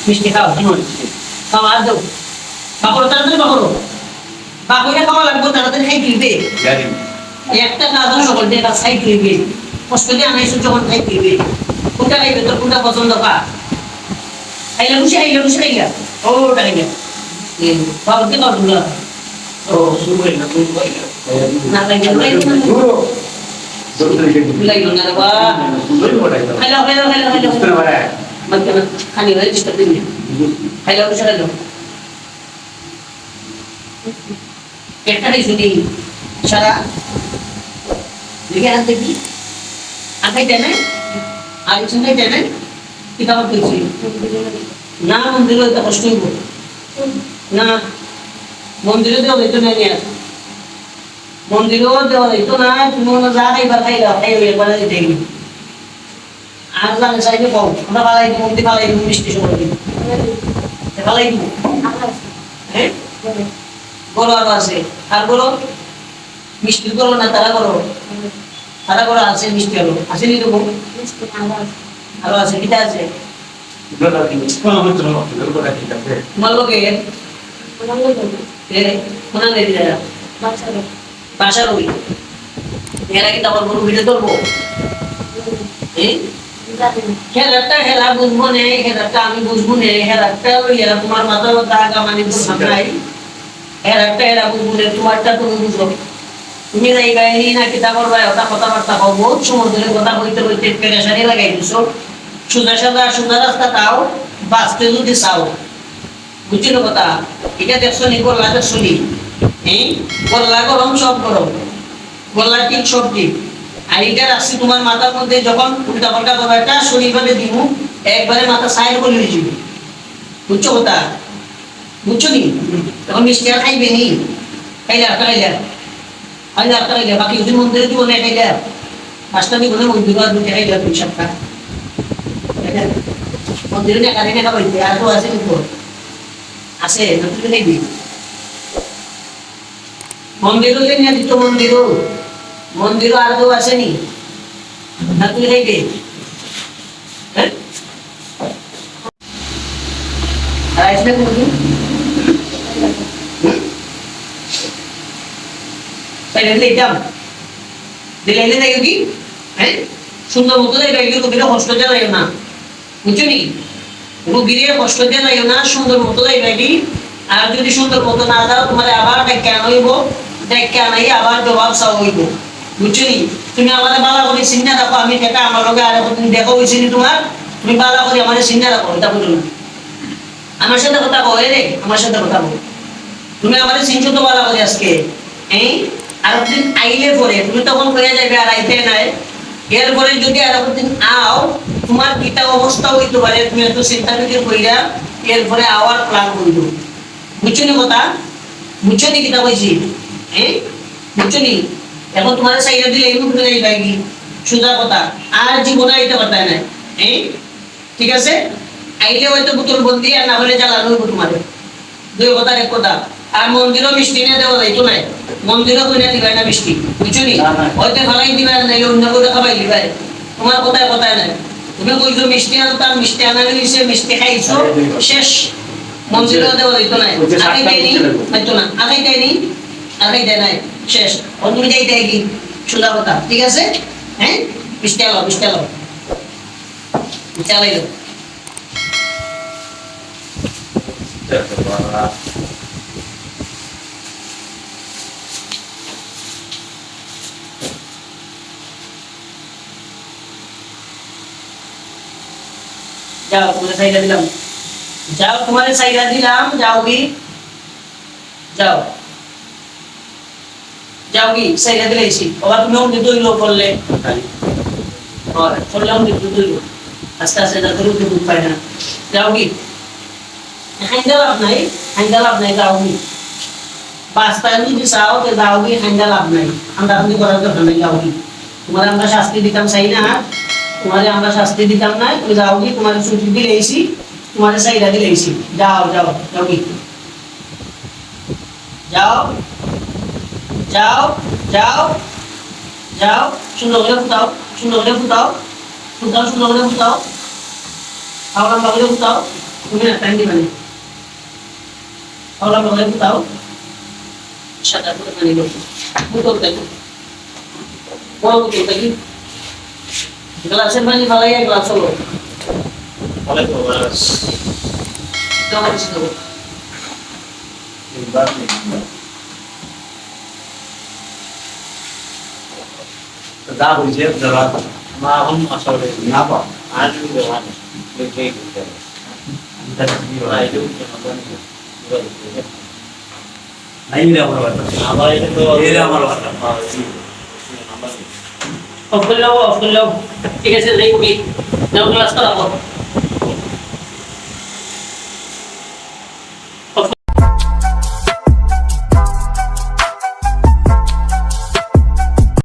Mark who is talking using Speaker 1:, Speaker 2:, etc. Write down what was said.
Speaker 1: মিষ্টি খাও খাওয়া আর দাও বাকরো তাড়াতাড়ি বাকরে খাওয়া লাগবে তাড়াতাড়ি খাই দিবে একটা কাজ সকল দিয়ে কাজ খাই দিবে কষ্ট দিয়ে আনাইছো যখন খাই দিবে কোনটা খাইবে তোর কোনটা পছন্দ খা খাইলা খাইলা ও খাইলা বাবুকে কর দুলা ও সুবই না তুই কইলা না লাগলো না বাবা খাইলা মত খালি হয়ে ডিস্টার্ব দিন খাইলা একটা দিছি দি সারা দেখে আর দেখি আগে দেন আর সঙ্গে দেন কি খাবার কইছি না মন্দিরে তো কষ্ট হইব না মন্দিরে দেওয়া হইতো না নিয়ে মন্দিরেও দেওয়া হইতো না তুমি ওনা যা খাইবা খাইলা খাইবে একবার দিতে আর জানে চাইবে পাও আমরা পালাই দিব মন্দির পালাই দিব মিষ্টি সময় দিব পালাই দিব হ্যাঁ বলো আর আছে আর বলো মিষ্টি করো না তারা করো আছে মিষ্টি আলো আছে নি দেবো আরো আছে কিটা আছে তোমার লোকে কোনা নেই দিলা বাসা রবি এরা কি তারপর বড় ভিডিও করবো খেলাটা বুঝবো নে খেলাটা আমি বুঝবো নে খেলাটা তোমার মাথার দাগ আমার নাই এরা বুঝবো নে তোমারটা তুমি বুঝো তুমি যাই গাইনি না কিতা করবা ওটা কথাবার্তা কও বহুত সময় ধরে কথা বলতে বলতে পেরেশানি লাগাই দিছো সোজা রাস্তা তাও বাঁচতে যদি চাও বুঝছিল কথা এটা দেখছো নি গল্লা দেখছো নি গল্লা গরম সব গরম গল্লা ঠিক সব ঠিক আর এটা রাখছি তোমার মাথার মধ্যে যখন উল্টা পাল্টা করবা একটা শরীরভাবে দিব একবারে মাথা সাইড করে দিয়েছিল বুঝছো কথা বুঝছো নি তখন মিষ্টি আর খাইবে নি খাইলা বাকি যদি মন্দিরে দিব না খাইলা পাঁচটা দিব না মন্দিরে আর দুটো খাইলা দুই সাতটা মন্দিরে দেখা দেখে খাবাইতে আর তো আছে কিন্তু আছে নতুন খাইবি মন্দিরও যে নিয়ে দিত মন্দিরও আর কেউ আসেনি না তুই খাইবে হ্যাঁ আর আসলে কোনদিন দিলাইলে যাইও কি হ্যাঁ সুন্দর মতো যাইবা কিন্তু রুগীরা কষ্ট দিয়ে যাইও না বুঝছো নি রুগীরে কষ্ট দিয়ে যাইও না সুন্দর মতো যাইবা কি আর যদি সুন্দর মতো না যাও তোমার আবার ডেকে আনাইব ডেকে আনাই আবার জবাব চাও হইব বুঝছো নি তুমি আমাদের বালা করে চিন্তা রাখো আমি এটা আমার লগে আর এখন দেখা হয়েছি নি তোমার তুমি বালা করে আমার চিন্তা রাখো এটা বুঝো না আমার সাথে কথা কো রে আমার সাথে কথা বল তুমি আমাদের চিন্তা তো বালা করে আজকে এই আর একদিন আইলে পরে তুমি তখন কইয়া যাবে আর আইতে নাই এরপরে যদি আর একদিন আও তোমার কিটা অবস্থা হইতে পারে তুমি এত চিন্তা ফিকির কইরা এরপরে আওয়ার প্ল্যান করব বুঝছো নি কথা বুঝছো নি কিটা কইছি হ্যাঁ বুঝছো নি এখন তোমার সাইডে দিলে এমন করে যাই কি সুজা কথা আর জীবনে আইতে পারতা না হ্যাঁ ঠিক আছে আইলে হয়তো বোতল বন্দি আর না হলে জ্বালানো হইব তোমার দুই কথা এক কথা আর মন্দিরও মিষ্টি নিয়ে দেওয়া যাইতো না মন্দিরও কইনা দিবা না মিষ্টি বুঝছো নি হয়তো ভালাই দিবা না অন্য করে খাবাই দিবা তোমার কথায় নাই তুমি কইছো মিষ্টি আনতাম মিষ্টি আনালে নিছে মিষ্টি খাইছো শেষ মন্দিরও দেওয়া যাইতো না আগে দেয়নি হয়তো না আগে দেয় নাই শেষ তুমি যাইতে কি সোজা কথা ঠিক আছে হ্যাঁ মিষ্টি আলো চালাইলো जाओ तुम्हारे साइड दिलाम जाओगी साइड दिलाइছি আবার তুমি অন্য দুই লোক করলে और করলাম দুই লোক আস্তে আস্তে না করে দুই পায় না যাওগি হাইন্দা লাভ নাই যাওগি পাঁচটা যদি চাও তো যাওগি হাইন্দা লাভ নাই আমরা করার দরকার নাই যাওগি তোমার আমরা শাস্তি দিতাম চাই না तुम्हारे আমরা শাস্তি দিতাম না তুমি যাওগি তোমার ছুটি দিলেইছি তোমার সাইডা দিলেইছি যাওগি যাও সুন্দর করে ফুটাও আবার বাকি ফুটাও তুমি না টাইম দিবা না ওরা বলে তাও সাদা করে পানি দাও বোতল দেখো বড় বোতল দেখি গ্লাসের পানি ফালাইয়া গ্লাস হলো
Speaker 2: অনেক বড়
Speaker 1: জমা দিছি দেবো
Speaker 2: যা হয়েছে যারা মা এখন আসলে না পা আজ ব্যবহার দেখে গেছে
Speaker 1: অফ করে দাও ঠিক আছে যাই কবি নাও ক্লাস করাবো